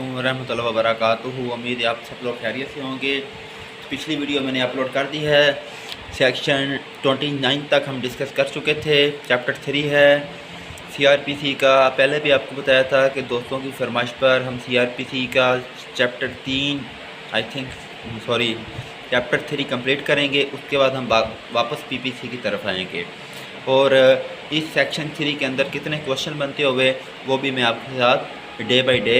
अलैकुम वरहमतुल्लाहि वबरकातुहू। उम्मीद है आप सब लोग खैरियत से होंगे। पिछली वीडियो मैंने अपलोड कर दी है। सेक्शन 29 तक हम डिस्कस कर चुके थे। चैप्टर 3 है सीआरपीसी का। पहले भी आपको बताया था कि दोस्तों की फरमाइश पर हम सीआरपीसी का चैप्टर 3 चैप्टर 3 कंप्लीट करेंगे। उसके बाद हम वापस पीपीसी की तरफ आएंगे और इस सेक्शन 3 के अंदर कितने क्वेश्चन बनते हुए वो भी मैं आपके साथ डे बाय डे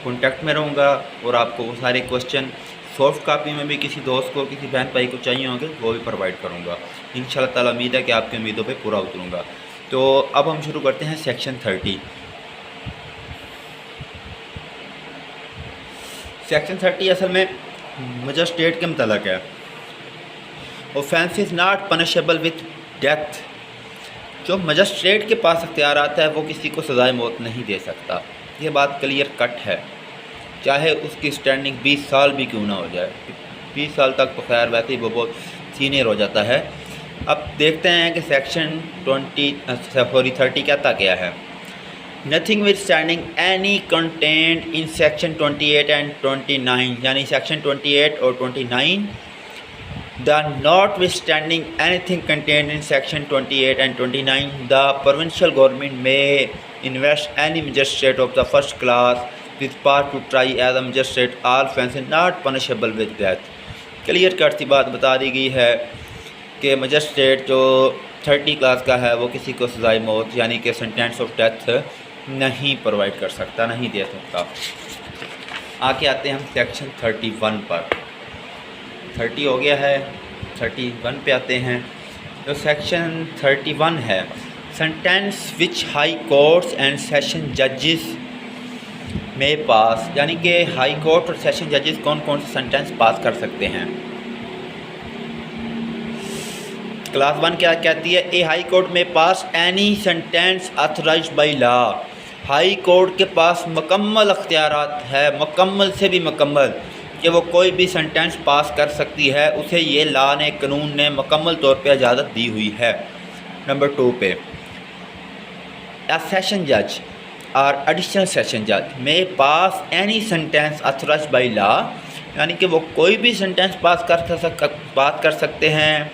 कॉन्टैक्ट में रहूँगा और आपको वो सारे क्वेश्चन सॉफ्ट कापी में भी किसी दोस्त को किसी बहन भाई को चाहिए होंगे वो भी प्रोवाइड करूँगा। इंशाल्लाह ताला उम्मीद है कि आपकी उम्मीदों पे पूरा उतरूँगा। तो अब हम शुरू करते हैं सेक्शन 30। सेक्शन 30 असल में मजिस्ट्रेट के मतलब है। Offence is not punishable with death. जो मजिस्ट्रेट के पास अख्तियार आता है वो किसी को सज़ाए मौत नहीं दे सकता। ये बात क्लियर कट है, चाहे उसकी स्टैंडिंग 20 साल भी क्यों ना हो जाए। 20 साल तक तो खैर वैसे ही वो बहुत सीनियर हो जाता है। अब देखते हैं कि सेक्शन 30 कहता क्या है। Nothing with standing any content in section 28 and 29, यानी सेक्शन 28 और 29 the notwithstanding anything contained in section 28 and 29, the provincial government may invest any magistrate of the first class with power to try as a magistrate all offences not punishable with death। Clear cut सी बात बता दी गई है कि magistrate जो 30 class का है वो किसी को सज़ाए मौत यानी कि सेंटेंस ऑफ डेथ नहीं प्रोवाइड कर सकता, नहीं दे सकता। आगे आते हैं हम सेक्शन 31 पर। 30 हो गया है, 31 पे आते हैं। तो सेक्शन 31 है sentence which high courts and session जजेस में पास, यानी कि हाई कोर्ट और सेशन जजेस कौन कौन से सेंटेंस पास कर सकते हैं। क्लास 1 क्या कहती है? ए high court may pass any sentence authorised by law. High court के पास मुकम्मल अख्तियारात है, मुकम्मल से भी मुकम्मल, कि वो कोई भी सेंटेंस पास कर सकती है। उसे ये लॉ ने, कानून ने मुकम्मल तौर पे इजाज़त दी हुई है। नंबर 2 पे अ सेशन जज और एडिशनल सेशन जज may pass any sentence authorised by law, यानी कि वो कोई भी सेंटेंस पास कर सकते हैं,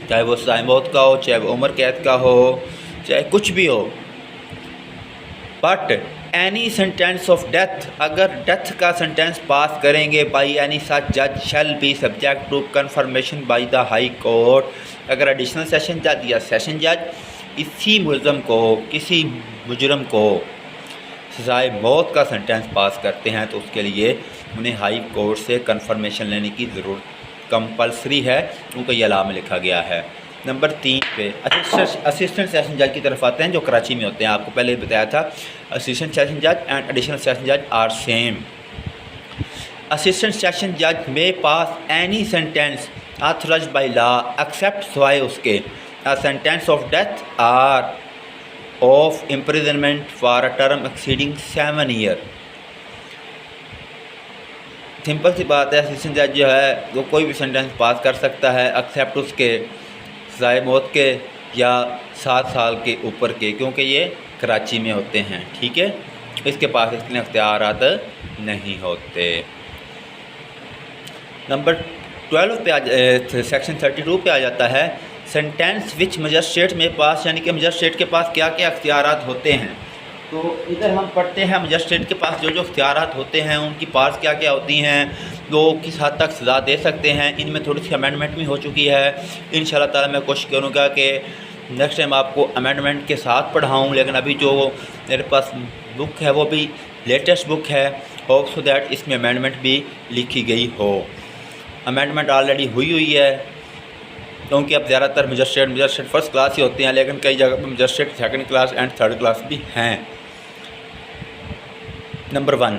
चाहे वो सज़ाए मौत का हो, चाहे वो उम्र कैद का हो, चाहे कुछ भी हो। But any sentence of death, अगर डेथ का सेंटेंस पास करेंगे बाई एनी सच जज shall be subject to confirmation by the high court. अगर एडिशनल सेशन जज या सेशन जज किसी मुजरम को सजाए मौत का सेंटेंस पास करते हैं तो उसके लिए उन्हें हाई कोर्ट से कन्फर्मेशन लेने की ज़रूरत कंपलसरी है, क्योंकि ये लॉ में लिखा गया है। नंबर 3 पे असिस्टेंट सेशन जज की तरफ आते हैं जो कराची में होते हैं। आपको पहले बताया था असिस्टेंट सेशन जज एंड एडिशनल सेशन जज आर सेम। असिस्टेंट सेशन जज may pass any sentence authorised by law accept सिवाय उसके a sentence of death are of imprisonment for a term exceeding 7 year. Simple सी बात है, असिस्टेंट जज जो है वो कोई भी सेंटेंस पास कर सकता है एक्सेप्ट उसके सज़ाए मौत के या 7 साल के ऊपर के, क्योंकि ये कराची में होते हैं। ठीक है, इसके पास इतने अख्तियारात नहीं होते। नंबर 12 पे सेक्शन 32 पे आ जाता है सेंटेंस विच मजिस्ट्रेट में पास, यानी कि मजिस्ट्रेट के पास क्या क्या अख्तियारात होते हैं। तो इधर हम पढ़ते हैं मजिस्ट्रेट के पास जो जो अख्तियारात होते हैं उनकी पास क्या क्या होती हैं, वो किस हद तक सज़ा दे सकते हैं। इनमें थोड़ी सी अमेंडमेंट भी हो चुकी है। इंशाल्लाह ताला मैं कोशिश करूँगा कि नेक्स्ट टाइम आपको अमेंडमेंट के साथ पढ़ाऊँ, लेकिन अभी जो मेरे पास बुक है वो भी लेटेस्ट बुक है। होप सो दैट इसमें अमेंडमेंट भी लिखी गई हो। अमेंडमेंट ऑलरेडी हुई है, क्योंकि अब ज़्यादातर मजिस्ट्रेट फर्स्ट क्लास ही होते हैं, लेकिन कई जगह पर magistrate second class and third class भी हैं। Number 1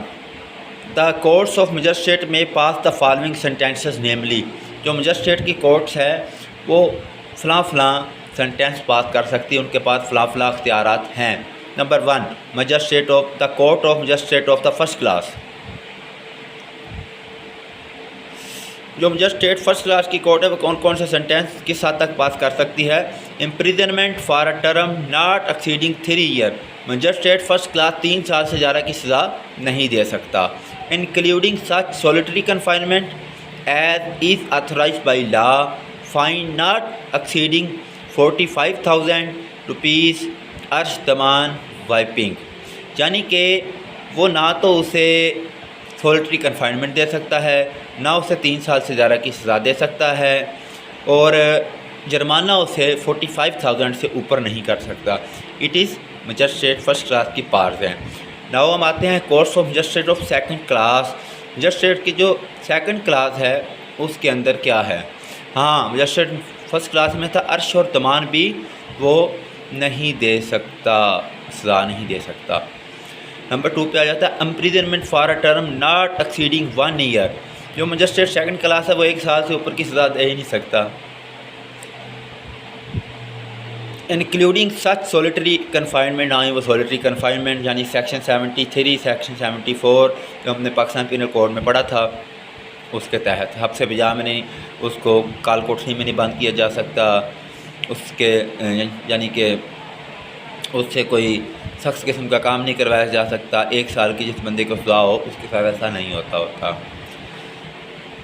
the courts of magistrate में पास द फॉलोइंग सेंटेंसेस, नेमली जो मजिस्ट्रेट की कोर्ट्स है वो फ़लाँ सेंटेंस पास कर सकती है, उनके पास फ़लाँ अख्तियारात हैं। Number 1 magistrate of the court of magistrate of the first class. जो मजिस्ट्रेट फर्स्ट क्लास की कोर्ट है वो कौन कौन से सेंटेंस किस हद तक पास कर सकती है? Imprisonment for a term not exceeding 3 year, magistrate first class 3 साल से ज़्यादा की सज़ा नहीं दे सकता। Including such solitary confinement as is authorized by law, fine not exceeding 45,000 rupees, अर्श दमान वाइपिंग, यानी कि वो ना तो उसे सॉलिटरी कन्फाइनमेंट दे सकता है, ना उसे 3 साल से ज़्यादा की सज़ा दे सकता है, और जुर्माना उसे 45,000 से ऊपर नहीं कर सकता। It is magistrate first class की पार्स हैं। नाउ हम आते हैं course of magistrate of second class. Magistrate की जो सेकंड क्लास है उसके अंदर क्या है? हाँ, मजिस्ट्रेट फर्स्ट क्लास में था अर्श और दमान भी वो नहीं दे सकता, सज़ा नहीं दे सकता। नंबर 2 पे आ जाता है imprisonment for a term not exceeding 1 year. जो मजिस्ट्रेट सेकंड क्लास है वो 1 साल से ऊपर की सज़ा दे ही नहीं सकता। इंक्लूडिंग सच सॉलिटरी कन्फाइनमेंट, ना ही वो सॉलिटरी कन्फाइनमेंट यानी सेक्शन 73, सेक्शन 74 जो हमने पाकिस्तान पीनल कोड में पढ़ा था उसके तहत हब्स बिजा में नहीं, उसको काल कोठरी में नहीं बंद किया जा सकता, उसके यानी कि उससे कोई सख्त किस्म का काम नहीं करवाया जा सकता। 1 साल की जिस बंदे को सज़ा हो उसके साथ ऐसा नहीं होता।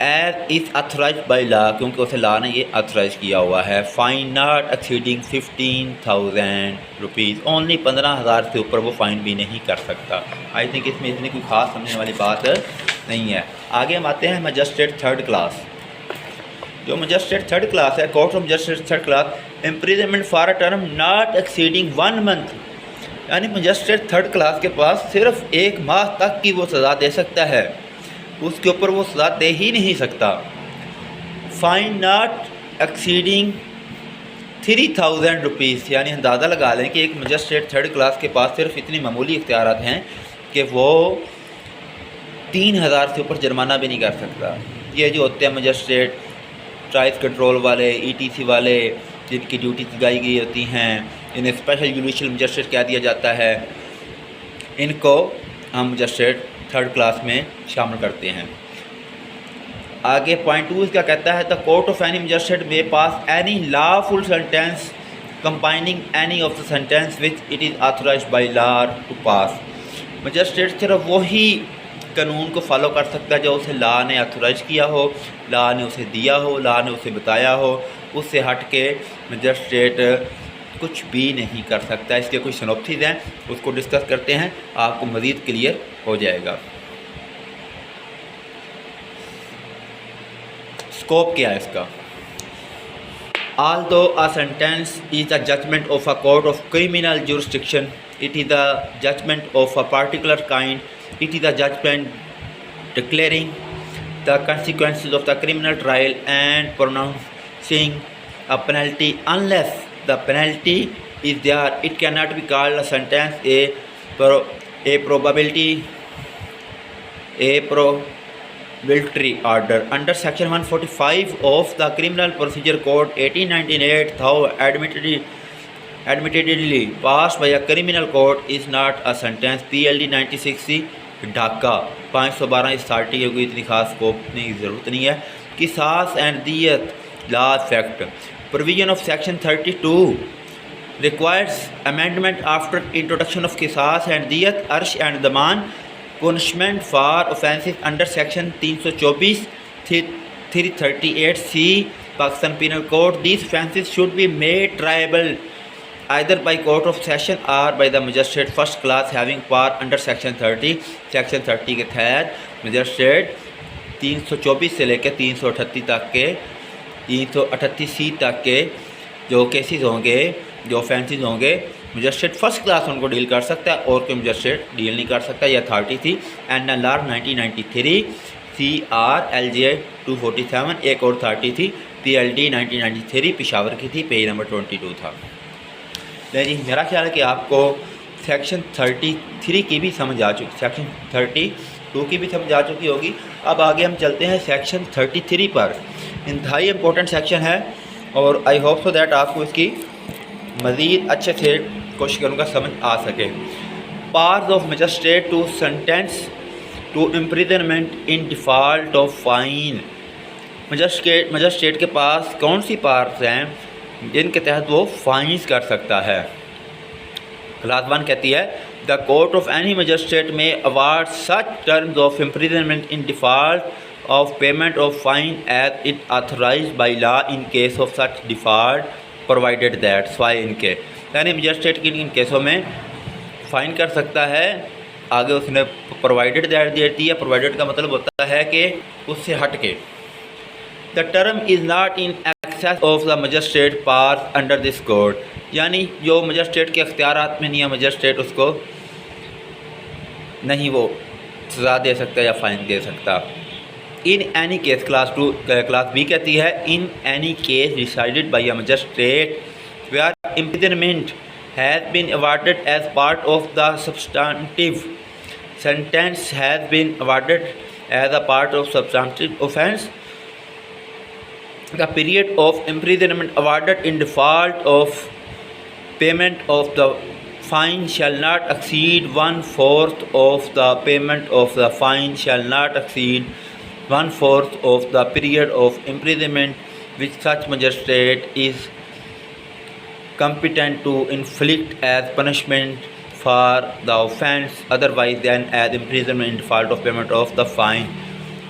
As is authorize by law, क्योंकि उसे लॉ ने ये अथोराइज किया हुआ है। Fine not exceeding 15,000 rupees, only 15,000 से ऊपर वो फ़ाइन भी नहीं कर सकता। आई थिंक इसमें इतनी कोई ख़ास समझने वाली बात नहीं है। आगे हम आते हैं मजिस्ट्रेट थर्ड क्लास। जो मजिस्ट्रेट थर्ड क्लास है, court of magistrate third class, imprisonment for a term not exceeding 1 month, यानी मजिस्ट्रेट थर्ड क्लास के पास सिर्फ 1 माह तक की वो सज़ा दे सकता है, उसके ऊपर वो सज़ा दे ही नहीं सकता। फाइन नॉट एक्सीडिंग 3,000 रुपीज़, यानी अंदाज़ा लगा लें कि एक मजिस्ट्रेट थर्ड क्लास के पास सिर्फ इतनी मामूली इख्तियारात हैं कि वो 3,000 से ऊपर जुर्माना भी नहीं कर सकता। ये जो होते हैं मजिस्ट्रेट ट्राइस कंट्रोल वाले, ETC वाले, जिनकी ड्यूटी लगाई गई होती हैं, इन्हें स्पेशल जुडिशल मजिस्ट्रेट कह दिया जाता है, इनको हम मजिस्ट्रेट थर्ड क्लास में शामिल करते हैं। आगे पॉइंट 2 इसका कहता है the court of any magistrate may pass any lawful sentence combining any of the sentence which it is authorized by law to pass. Magistrate सिर्फ वही कानून को फॉलो कर सकता है जो उसे लॉ ने ऑथराइज किया हो, लॉ ने उसे दिया हो, लॉ ने उसे बताया हो। उससे हट के मजिस्ट्रेट कुछ भी नहीं कर सकता। इसके कुछ सिनॉप्सिस हैं, उसको डिस्कस करते हैं, आपको मज़ीद क्लियर हो जाएगा। स्कोप क्या है इसका? Although a sentence is a judgment of a court of criminal jurisdiction, it is a judgment of a particular kind. It is a judgment declaring the consequences of the criminal trial and pronouncing a penalty. Unless the penalty is there, it cannot be called a sentence. A probability order. Under Section 145 of the Criminal Procedure Code 1898, though admittedly passed by a criminal court, is not a sentence. PLD 1960 Dhaka 512 स्टार्टी की कोई इतनी खास scope की ज़रूरत नहीं है। किसास and दियत law fact provision of section 32 requires amendment after introduction of qisas and diyat, arsh and daman, punishment for offences under section 324, 338C Pakistan Penal Code. These offences should be made triable either by court of session or by the magistrate first class having power under section 30. section 30 के तहत magistrate 324 से लेकर 338 तक के 338C तक के जो cases होंगे, जो ऑफेंसेस होंगे, मजिस्ट्रेट फर्स्ट क्लास उनको डील कर सकता है और कोई मजिस्ट्रेट डील नहीं कर सकता। यह अथॉरिटी थी NLR 1993, CRLJ 247, एक और अथॉरिटी थी PLD 1993 पेशावर की थी, पेज नंबर 22 था। जी मेरा ख्याल है कि आपको सेक्शन 33 की भी समझ आ चुकी, सेक्शन 32 की भी समझ आ चुकी होगी। अब आगे हम चलते हैं सेक्शन 33 पर। इंतहाई इम्पोर्टेंट सेक्शन है और आई होप सो दैट आपको इसकी मज़ीद अच्छे से कोशिश करूँगा समझ आ सके। Powers of magistrate to sentence to imprisonment in default of fine. Magistrate के पास कौन सी पावर्स हैं जिनके तहत वो फाइन्स कर सकता है। क्लास 1 कहती है the court of any magistrate may award such terms of imprisonment in default of payment of fine as it authorised by law in case of such default provided that स्वाई इनके, यानी magistrate किन केसों में fine कर सकता है, आगे उसने प्रोवाइडेड दैट दे दिया। प्रोवाइडेड का मतलब होता है कि उससे हट के। The term is not in excess of the magistrate power under this code, यानी जो मजिस्ट्रेट के अख्तियारात में नहीं है, मजिस्ट्रेट उसको नहीं वो सज़ा दे सकता या फ़ाइन दे सकता। In any case class B कहती है in any case decided by a magistrate where imprisonment has been awarded as part of the substantive sentence has been awarded as a part of substantive offence, the period of imprisonment awarded in default of payment of the fine shall not exceed 1/4 of the payment of the fine shall not exceed 1/4 of the period of imprisonment which such magistrate is competent to inflict as punishment for the offence otherwise than as imprisonment in default of payment of the fine।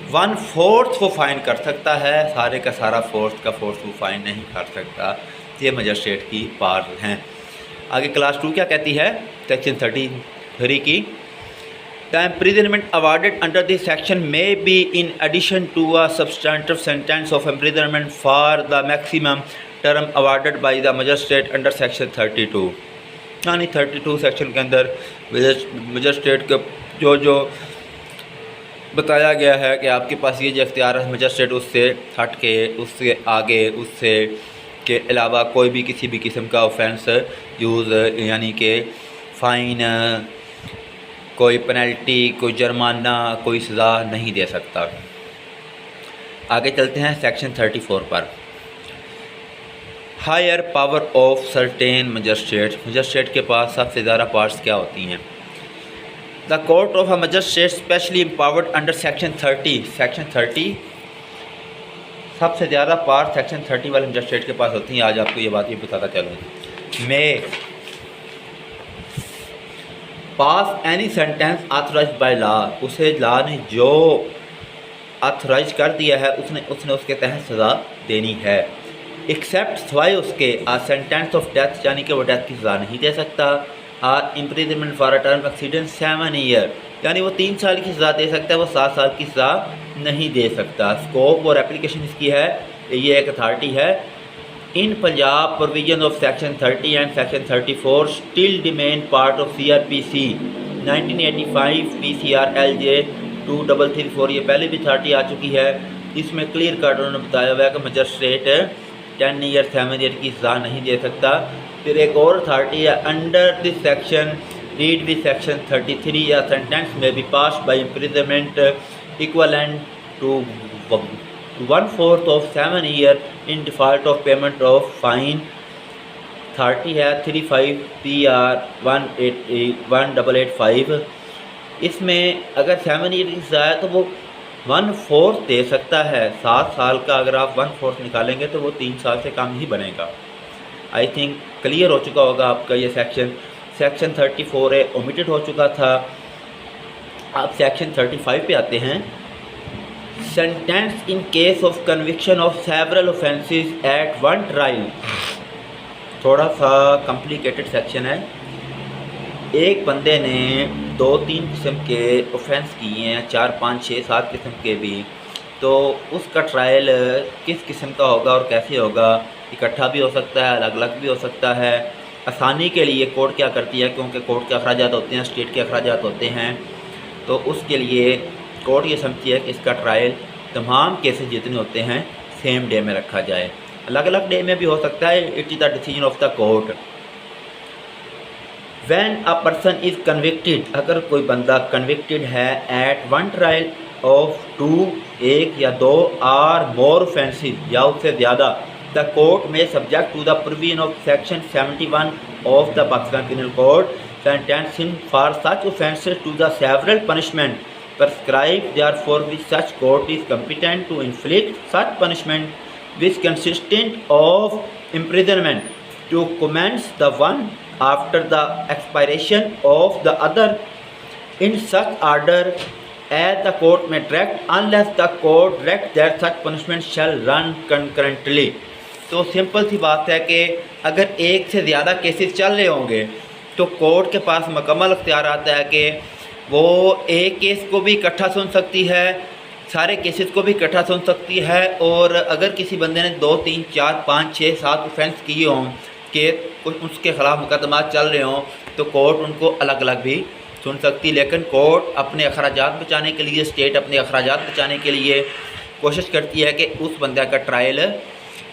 1/4 वो fine कर सकता है, सारे का सारा fourth वो fine नहीं कर सकता। ये मजिस्ट्रेट की पावर्स हैं। आगे क्लास 2 क्या कहती है सेक्शन 33 की the imprisonment awarded under this section may be in addition to a substantive sentence of imprisonment for the maximum term awarded by the magistrate under section 32, यानी 32 सेक्शन के अंदर मजिस्ट्रेट के जो बताया गया है कि आपके पास ये जो इख्तियार है मजिस्ट्रेट उससे हट के, उससे आगे, उससे के अलावा कोई भी किसी भी किस्म का ऑफेंस यूज़ यानी कि फ़ाइन, कोई पेनल्टी, कोई जुर्माना, कोई सज़ा नहीं दे सकता। आगे चलते हैं सेक्शन 34 पर। Higher power of certain magistrate के पास सबसे ज़्यादा पावर्स क्या होती हैं। The court of a magistrate specially empowered under section 30 सबसे ज़्यादा पावर सेक्शन 30 वाले मजिस्ट्रेट के पास होती हैं। आज आपको ये बात बताता चलूँ। मैं pass any sentence authorised by law, उसे लॉ ने जो ऑथराइज कर दिया है उसने उसके तहत सज़ा देनी है। एक्सेप्ट सिवाय उसके आ सेंटेंस ऑफ डेथ, यानी कि वो डेथ की सज़ा नहीं दे सकता। और imprisonment for a term accident 7 year, यानी वो 3 साल की सज़ा दे सकता है, वो 7 साल की सज़ा नहीं दे सकता। स्कोप और एप्लीकेशन इसकी है, ये एक अथॉरिटी है। In Punjab provision of section 30 and section 34 still remain part of CRPC 1985 PCR LJ 2334, ये पहले भी अथॉरिटी आ चुकी है। इसमें क्लियर कट उन्होंने बताया हुआ है कि मजिस्ट्रेट 10 ईयर 7 ईयर की सज़ा नहीं दे सकता। फिर एक और अथॉरिटी है under this section read with section 33 या sentence may be pass by imprisonment equivalent to 1/4 of 7 year in default of payment of fine. 30 है 35 PR 1885। इसमें अगर 7 ईयर की सज़ा है तो वो 1/4 दे सकता है। 7 साल का अगर आप 1/4 निकालेंगे तो वो 3 साल से कम ही बनेगा। आई थिंक क्लियर हो चुका होगा आपका ये सेक्शन 34 है, ओमिटेड हो चुका था। आप सेक्शन 35 पे आते हैं। Sentence in case of conviction of several offences at one trial, थोड़ा सा कॉम्प्लिकेटेड सेक्शन है। एक बंदे ने 2-3 किस्म के ऑफेंस किए हैं, 4, 5, 6, 7 किस्म के भी, तो उसका ट्रायल किस किस्म का होगा और कैसे होगा, इकट्ठा भी हो सकता है, अलग अलग भी हो सकता है। आसानी के लिए कोर्ट क्या करती है, क्योंकि कोर्ट के अखराजात होते हैं, स्टेट के अखराजात होते हैं, तो उसके लिए कोर्ट ये समझती है कि इसका ट्रायल तमाम केसेस जितने होते हैं सेम डे में रखा जाए। अलग अलग डे में भी हो सकता है, it is the decision of the court. When a person is convicted, अगर कोई बंदा कन्विक्टेड है एट वन ट्रायल ऑफ 2, 1 या 2 और मोर ऑफेंसेस या उससे ज़्यादा, the court may subject to the provision of section 71 of the Pakistan penal code sentence him for such offences to the several punishment prescribed, therefore which such court is competent to inflict such punishment which consistent of imprisonment to commence the one after the expiration of the other in such order as the court may direct, unless the court direct that such punishment shall run concurrently। तो simple सी बात है कि अगर एक से ज़्यादा cases चल रहे होंगे तो कोर्ट के पास मुकम्मल अख्तियार आता है कि वो एक केस को भी इकट्ठा सुन सकती है, सारे केसेस को भी इकट्ठा सुन सकती है, और अगर किसी बंदे ने 2, 3, 4, 5, 6, 7 ऑफेंस किए हों कि कुछ उसके ख़िलाफ़ मुकदमा चल रहे हों तो कोर्ट उनको अलग अलग भी सुन सकती। लेकिन कोर्ट अपने अखराजात बचाने के लिए, स्टेट अपने अखराजात बचाने के लिए कोशिश करती है कि उस बंदे का ट्रायल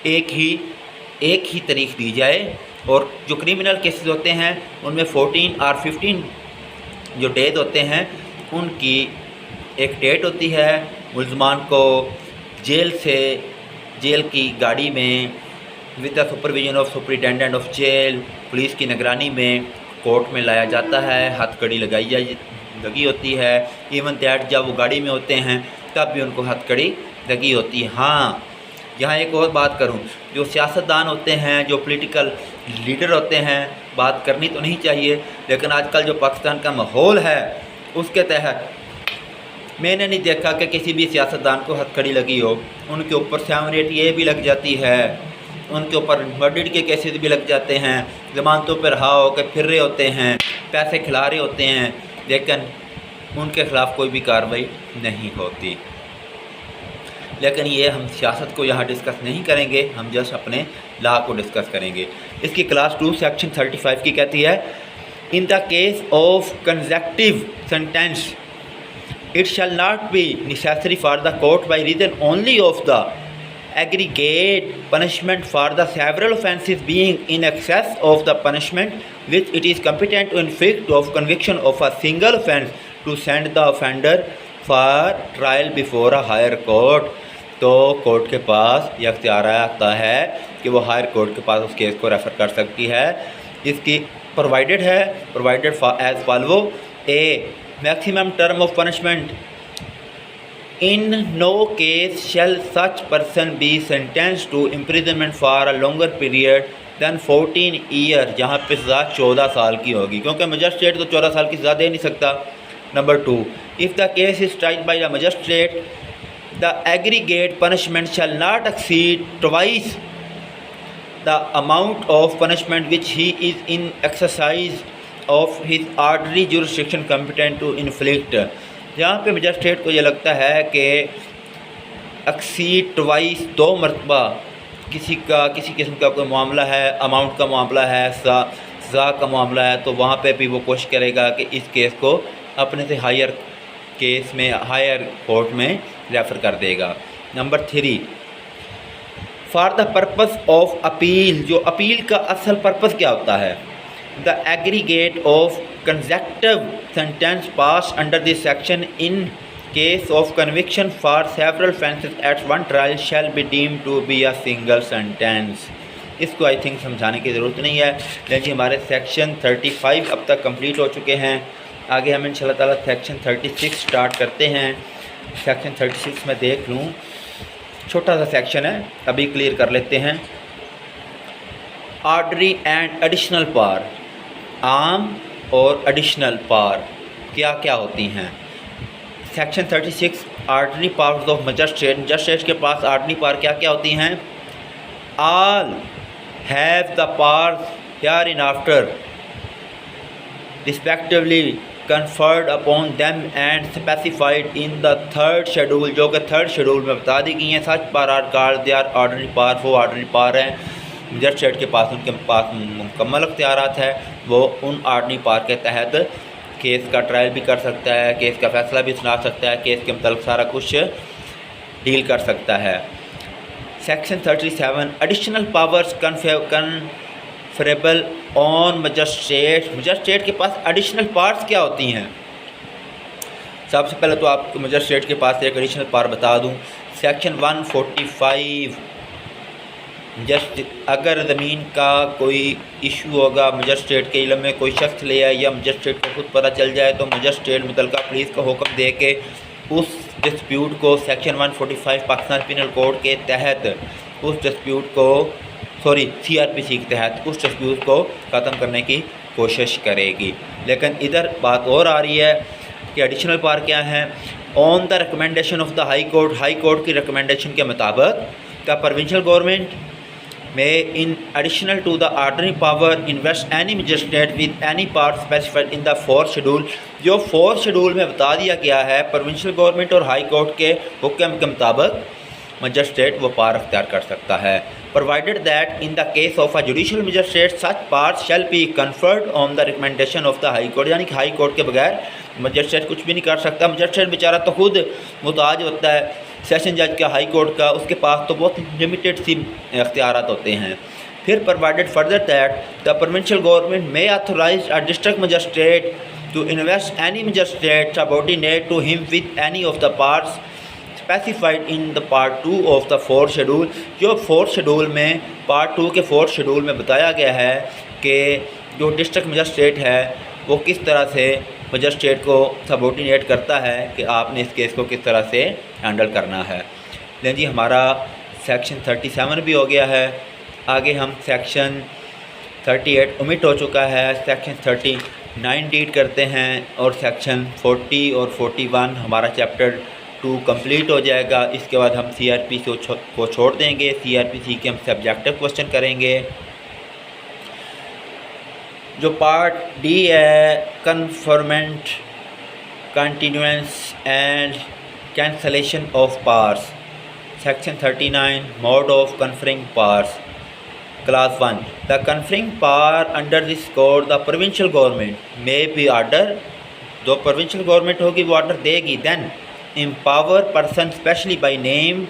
एक ही तारीख दी जाए। और जो क्रिमिनल केसेस होते हैं उनमें 14 और 15 जो डेज होते हैं उनकी एक डेट होती है। मुल्ज़मान को जेल की गाड़ी में with the supervision of superintendent of jail, police की निगरानी में कोर्ट में लाया जाता है, हथकड़ी लगी होती है। इवन दैट जब वो गाड़ी में होते हैं तब भी उनको हथकड़ी लगी होती है। हाँ, यहाँ एक और बात करूँ, जो सियासतदान होते हैं, जो पॉलिटिकल लीडर होते हैं, बात करनी तो नहीं चाहिए, लेकिन आजकल जो पाकिस्तान का माहौल है उसके तहत मैंने नहीं देखा कि किसी भी सियासतदान को हथकड़ी लगी हो। उनके ऊपर 7-8 ये भी लग जाती है, उनके ऊपर मर्डर के केसेस भी लग जाते हैं, जमानतों पर रहा होकर फिर रहे होते हैं, पैसे खिला रहे होते हैं, लेकिन उनके ख़िलाफ़ कोई भी कार्रवाई नहीं होती। लेकिन ये हम सियासत को यहाँ डिस्कस नहीं करेंगे, हम जस्ट अपने लॉ को डिस्कस करेंगे। इसकी क्लास 2 सेक्शन 35 की कहती है, in the case of consecutive sentence it shall not be necessary for the court by reason only of the aggregate punishment for the several offences being in excess of the punishment which it is competent to inflict of conviction of a single offence to send the offender for trial before a higher court। तो court के पास यह अख्तियार आता है कि वो higher court के पास उस केस को रेफ़र कर सकती है। इसकी provided as follow, a maximum term of punishment, in no case shall such person be sentenced to imprisonment for a longer period than 14 years, जहाँ पे सज़ा 14 साल की होगी, क्योंकि मजिस्ट्रेट तो 14 साल की सज़ा दे नहीं सकता। Number 2, if the case is tried by the magistrate the aggregate punishment shall not exceed twice the amount of punishment which he is in exercise of his ordinary jurisdiction competent to inflict। जहाँ पे magistrate को ये लगता है कि exceed twice 2 मरतबा किसी किस्म का कोई मामला है, अमाउंट का मामला है, सज़ा का मामला है, तो वहाँ पे भी वो कोशिश करेगा कि इस केस को अपने से हायर कोर्ट में रेफ़र कर देगा। Number 3, for the purpose of appeal, जो अपील का असल पर्पस क्या होता है, the aggregate of consecutive sentence passed under this section in case of conviction for several offences at one trial shall be deemed to be a single sentence। इसको I think समझाने की ज़रूरत नहीं है, लेकिन हमारे सेक्शन 35 अब तक कंप्लीट हो चुके हैं। आगे हम इंशाल्लाह ताला सेक्शन 36 स्टार्ट करते हैं। सेक्शन 36 में देख लूँ, छोटा सा सेक्शन है, अभी क्लियर कर लेते हैं। ऑर्डनरी एंड एडिशनल पावर, आम और एडिशनल पावर क्या क्या होती हैं। Section 36, ordinary powers of magistrate के पास ऑर्डनरी पावर क्या क्या होती हैं। All have the powers here in after respectively conferred upon them and specified in the 3rd schedule, जो कि 3rd शेड्यूल में बता दी गई हैं। Such powers are called their are ordinary power, वो ऑर्डनरी पावर हैं। मजिस्ट्रेट के पास उनके पास मुकम्मल अख्तियारात है, वो उन ऑर्डनरी पावर के तहत केस का ट्रायल भी कर सकता है, केस का फ़ैसला भी सुना सकता है, केस के मतलब सारा कुछ डील कर सकता है। Section 37, additional powers conferrable on magistrate के पास एडिशनल पावर्स क्या होती हैं। सबसे पहले तो आपको मजिस्ट्रेट के पास एक एडिशनल पावर बता दूं। सेक्शन 145 जस्ट अगर ज़मीन का कोई इशू होगा, मजिस्ट्रेट के इल्म में कोई शख्स ले आए या मजिस्ट्रेट को खुद पता चल जाए तो मजिस्ट्रेट मुतल्लिका पुलिस को हुक्म दे के उस डिस्प्यूट को सेक्शन 145 पाकिस्तान पिनल कोड के तहत उस डिस्प्यूट को CRPC के तहत उस डिस्प्यूट को ख़त्म करने की कोशिश करेगी। लेकिन इधर बात और आ रही है कि एडिशनल पावर क्या है। On the recommendation of the high court की रिकमेंडेशन के मुताबिक the provincial government may in addition to the ordering power invest any magistrate with any part specified in the 4th schedule. जो 4th schedule में बता दिया गया है provincial government और हाई कोर्ट के हुक्म के मुताबिक मजिस्ट्रेट वो पावर अख्तियार कर सकता है। Provided that in the case of a judicial magistrate such power shall be conferred on the recommendation of the high court. यानी कि हाई कोर्ट के बगैर मजिस्ट्रेट कुछ भी नहीं कर सकता। मजिस्ट्रेट बेचारा तो खुद मुताज होता है सेशन जज का, हाई कोर्ट का, उसके पास तो बहुत लिमिटेड सी अख्तियारात होते हैं। फिर provided further that the provincial government may authorize a district magistrate to invest any magistrate subordinate to him with any of the parts specified in the part 2 of the 4th schedule. जो 4th schedule में part 2 के 4th schedule में बताया गया है कि जो district magistrate है वो किस तरह से मजिस्ट्रेट को सबऑर्डिनेट करता है कि आपने इस केस को किस तरह से हैंडल करना है। लेकिन जी हमारा सेक्शन 37 भी हो गया है। आगे हम सेक्शन 38 ओमिट हो चुका है, सेक्शन 39 रीड करते हैं और सेक्शन 40 और 41 हमारा चैप्टर 2 कंप्लीट हो जाएगा। इसके बाद हम CRPC को छोड़ देंगे। CRPC के हम सब्जेक्टिव क्वेश्चन करेंगे। जो पार्ट D है conferment continuance and cancellation of powers, section 39 mode of conferring powers. Class 1 the conferring power under this code the provincial government may be order. जो प्रोविंशियल गवर्नमेंट होगी वो order देगी। Then empower person specially by name,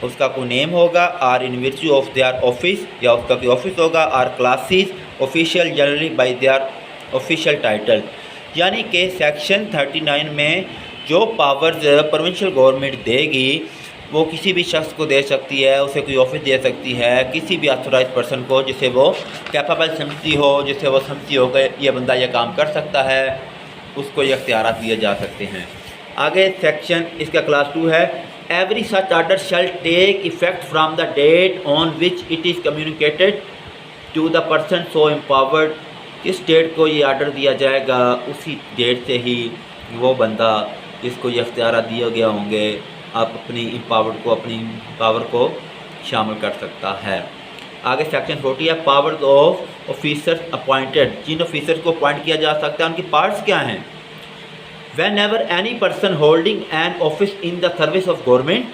उसका कोई name होगा, और in virtue of their office या उसका कोई ऑफिस होगा, और classes official generally by their official title. यानी कि सेक्शन 39 में जो पावर्स प्रोविंशियल गवर्नमेंट देगी वो किसी भी शख्स को दे सकती है, उसे कोई ऑफिस दे सकती है, किसी भी ऑथोराइज पर्सन को जिसे वो कैपेबल समझती हो, जिसे वो समझती हो कि ये बंदा ये काम कर सकता है, उसको ये अख्तियारात दिए जा सकते हैं। आगे सेक्शन इसका क्लास 2 है। Every such order shall take effect from the date on which it is communicated to the person so empowered. किस डेट को ये ऑर्डर दिया जाएगा उसी डेट से ही वो बंदा जिसको ये अख्तियारात दिए गए होंगे आप अपनी अपनी पावर को शामिल कर सकता है। आगे सेक्शन 40 है पावर्स ऑफ ऑफिसर्स अपॉइंटेड। जिन ऑफिसर्स को अपॉइंट किया जा सकता है उनकी पावर्स क्या हैं। Whenever any person holding an office in the service of government,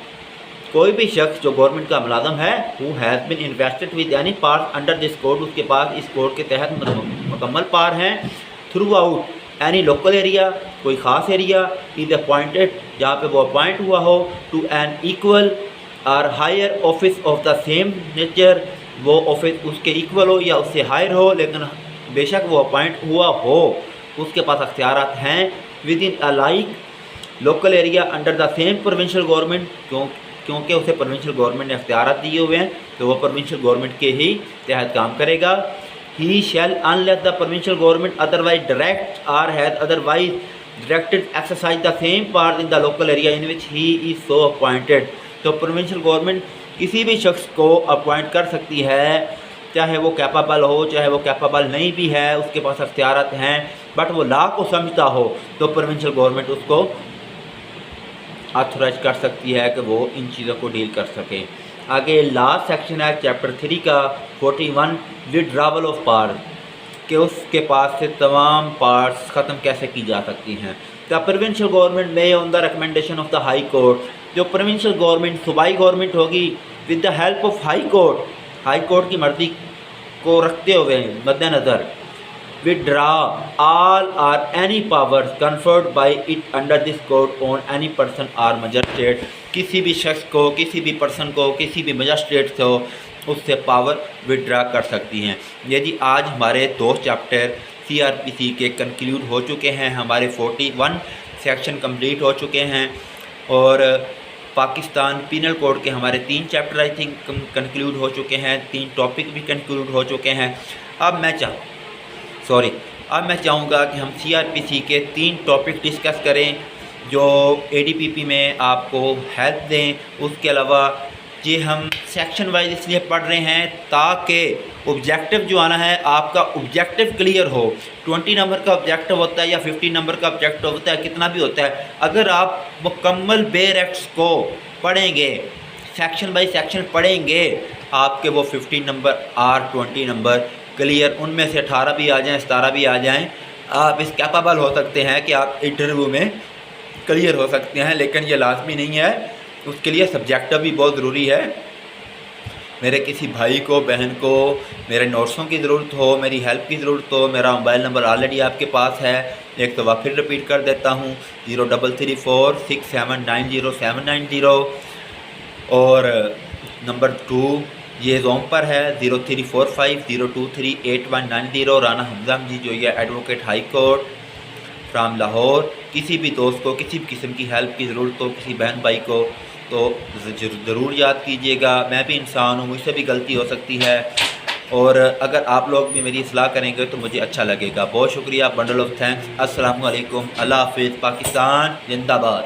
कोई भी शख्स जो गवर्नमेंट का मुलाजम है who has been invested with any powers under this code, उसके पास इस कोड के तहत मुकम्मल पावर हैं। Through out any local area, कोई ख़ास एरिया, इज अपॉइंटेड जहाँ पे वो अपॉइंट हुआ हो, टू एन इक्वल और higher office of the same nature, वो ऑफिस उसके इक्वल हो या उससे हायर हो, लेकिन बेशक वो अपॉइंट हुआ हो उसके पास अख्तियारात हैं with in a like local area under the same provincial government. क्योंकि उसे प्रोविंशियल गवर्नमेंट ने अख्तियारात दिए हुए हैं तो वह प्रोविंशियल गवर्नमेंट के ही तहत काम करेगा। He shall unless the provincial government otherwise direct or has otherwise directed exercise the same power in the local area in which he is so appointed. तो प्रोविंशियल गवर्नमेंट किसी भी शख्स को अपॉइंट कर सकती है, चाहे वो कैपेबल हो चाहे वो कैपेबल नहीं भी है, उसके पास अख्तियारात हैं, बट वो लॉ को समझता हो तो प्रोविंशियल गवर्नमेंट उसको ऑथोराइज कर सकती है कि वो इन चीज़ों को डील कर सके। आगे लास्ट सेक्शन है चैप्टर 3 का 41 विड्रावल ऑफ पावर, कि उसके पास से तमाम पार्ट्स ख़त्म कैसे की जा सकती हैं। The provincial government may on the recommendation of the high court, जो प्रोविंशियल गवर्नमेंट सूबाई गवर्नमेंट होगी with the help of high court की मर्जी को रखते हुए मद्देनज़र विड्रा ऑल और any powers conferred by it under this code on any person or magistrate. किसी भी शख्स को, किसी भी पर्सन को, किसी भी मजिस्ट्रेट को उससे पावर विड्रा कर सकती हैं। यदि आज हमारे 2 चैप्टर CRPC के कंक्लूड हो चुके हैं, हमारे 41 सेक्शन कंप्लीट हो चुके हैं और पाकिस्तान पीनल कोड के हमारे 3 चैप्टर आई थिंक कंक्लूड हो चुके हैं, 3 टॉपिक भी कंक्लूड हो चुके हैं। अब मैं चाहूँगा कि हम CRPC के 3 टॉपिक डिस्कस करें जो ADPP में आपको हेल्प दें। उसके अलावा ये हम सेक्शन वाइज इसलिए पढ़ रहे हैं ताकि ऑब्जेक्टिव जो आना है आपका ऑब्जेक्टिव क्लियर हो। 20 नंबर का ऑब्जेक्टिव होता है या 15 नंबर का ऑब्जेक्टिव होता है, कितना भी होता है, अगर आप मुकम्मल बेयर एक्ट्स को पढ़ेंगे, सेक्शन बाई सेक्शन पढ़ेंगे, आपके वो 15 नंबर और 20 नंबर क्लियर, उनमें से 18 भी आ जाएँ, 17 भी आ जाएँ, आप इस कैपेबल हो सकते हैं कि आप इंटरव्यू में क्लियर हो सकते हैं। लेकिन ये लाजमी नहीं है, उसके लिए सब्जेक्टिव भी बहुत ज़रूरी है। मेरे किसी भाई को, बहन को मेरे नोट्सों की ज़रूरत हो, मेरी हेल्प की ज़रूरत हो, मेरा मोबाइल नंबर ऑलरेडी आपके पास है, एक दफ़ा फिर रिपीट कर देता हूँ, 03346790 और नंबर 2 ये जोम पर है 034502389190। राना हमजा जी जो ये advocate high court from Lahore. किसी भी दोस्त को किसी भी किस्म की हेल्प की ज़रूरत हो, किसी बहन भाई को, तो ज़रूर याद कीजिएगा। मैं भी इंसान हूँ, मुझसे भी गलती हो सकती है, और अगर आप लोग भी मेरी इस्लाह करेंगे तो मुझे अच्छा लगेगा। बहुत शुक्रिया, बंडल ऑफ थैंक्स। अस्सलाम वालेकुम, अल्लाह हाफिज़, पाकिस्तान जिंदाबाद।